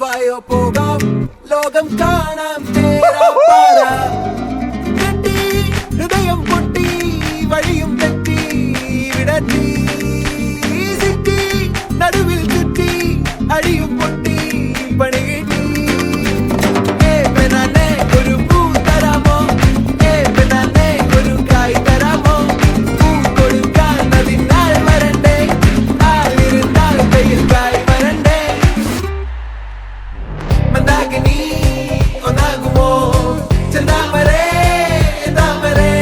വായോ പോകാം ലോകം കാണാം തേരാപ്പാര കെട്ടി ഹൃദയം പൊട്ടി വഴിയും തെറ്റി വിടത്തി സിറ്റി നടുവിൽ ചുറ്റി അടിയും പൊട്ടി പണി കിട്ടി ഒരു പൂ തരാമോ ഒരു കായ് തരാമോ പൂ കൊടുക്കാൻ അതിനാൾ വരണ്ടേ ആളിരുന്നാൽ കയ്യിൽ കായ് വരണ്ടേ മന്ദാകിനി ഒന്നാകുമോ ചെന്താമരേ താമരേ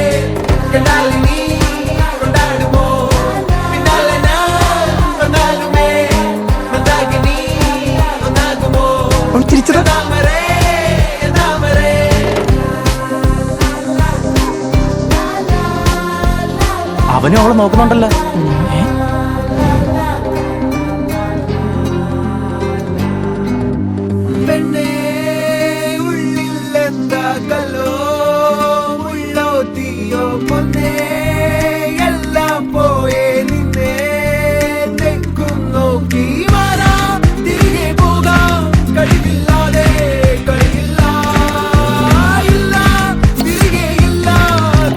കണ്ടാലിനി കൊണ്ടാടുമോ പിന്നാലെ ഞാൻ വന്നാലുമേ മന്ദാകിനി ഒന്നാകുമോ ചെന്താമരേ താമരേ അവനും അവളെ നോക്കുന്നുണ്ടല്ലോ. പെണ്ണേ ഉള്ളിൽ എന്താ കല്ലോ മുള്ളോ തീയോ പൊന്നേ എല്ലാം പോയേ നിന്നെ തെക്കും നോക്കി മാറാ തിരികെ പോകാം കഴിവില്ലാതെ കഴിയില്ല ഇല്ല തിരികെ ഇല്ല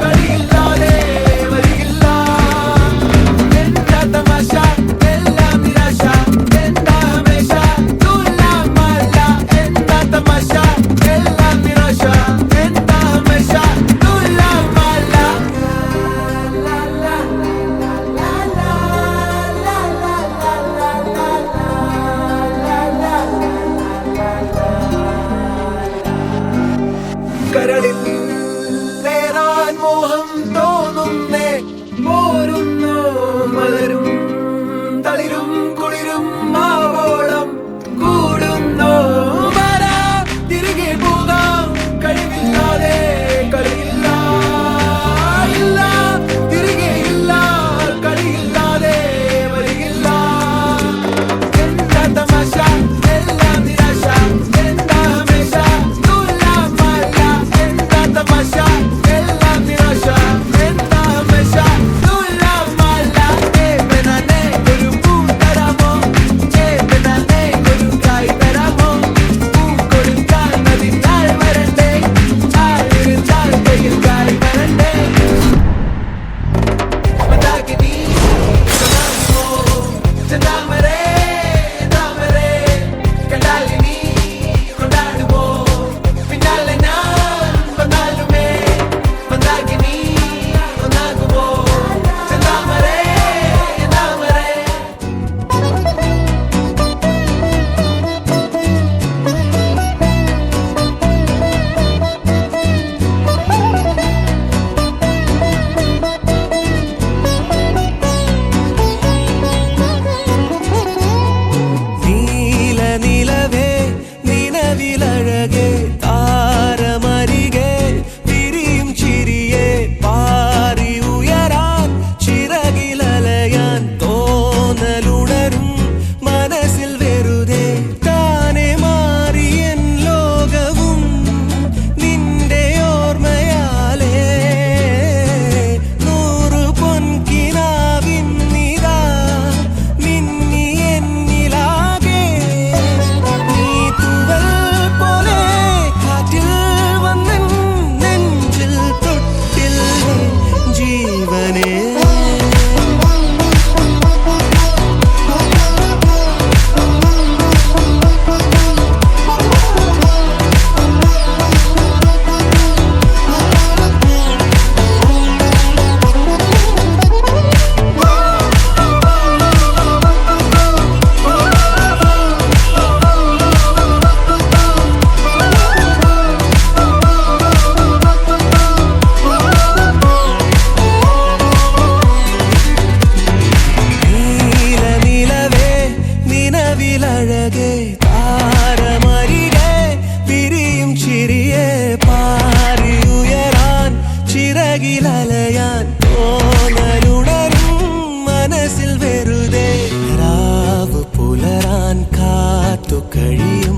കഴിയില്ലാതെ വരികില്ല എന്താ തമാശ എല്ലാം നിരാശ എന്താ ഹമേശ തുലാമല്ല എന്താ തമാശ എല്ലാം നിരാശ എന്താ ഹമേശ തുലാമല്ല കരളിൽ നേരാൻ മോഹം തോന്നുന്നേ പോരുന്നു മലരും തളിരും കുളിരും മാവോളം കൂടുന്നു വരാ തിരികെ പോകാം കഴിവില്ലാതെ കളിയില്ല ഇല്ല തിരികെ ഇല്ല കളിയില്ലാതെ വരികില്ല എന്താ തമാശ എല്ലാം നിരാശ എന്താ ഹമേശ തുലാമല്ല എന്താ തമാശ എല്ലാം നിരാശ എന്താ ഹമേശ തുലാമല്ല പെണ്ണേ ഒരു പൂ തരാമോ പെണ്ണേ ഒരു കായ് തരാമോ പൂ കൊടുക്കാൻ അതിനാൾ വരണ്ടേ ആളിരുന്നാൽ കയ്യിൽ കായ് വരണ്ടേ മന്ദാകിനി ഒന്നാകുമോ ചെന്താമരേ താമരേ കണ്ടാലിനി കൊണ്ടാടുമോ പിന്നാലെ ഞാൻ വന്നാലുമേ മന്ദാകിനി ഒന്നാകുമോ ചെന്താമരേ താമരേ നീല നിലവേ നിലവിലഴകേ താരമരികെ വിരിയും ചിരിയെ പാറി ഉയരാൻ ചിറകിലലയാൻ തോന്നലുണരും മനസ്സിൽ വെറുതെ താനെ മാറിയൻ ലോകവും നിന്റെ ഓർമ്മയാലേ നൂറു പൊൻകിനാവിൻ നിതാ മിന്നി എന്നിലാകെ നീ തൂവൽ പോലെ കാറ്റിൽ വന്നൻ നെഞ്ചിൽ തൊട്ടില്ലേ ജീവനേ നീല നിലവേ നിലവിലഴകേ താരമരികെ വിരിയും ചിരിയെ പാറി ഉയരാൻ ചിറകിലലയാൻ തോന്നലുണരും മനസ്സിൽ വെറുതെ രാവ് പുലരാൻ കാത്തു കഴിയും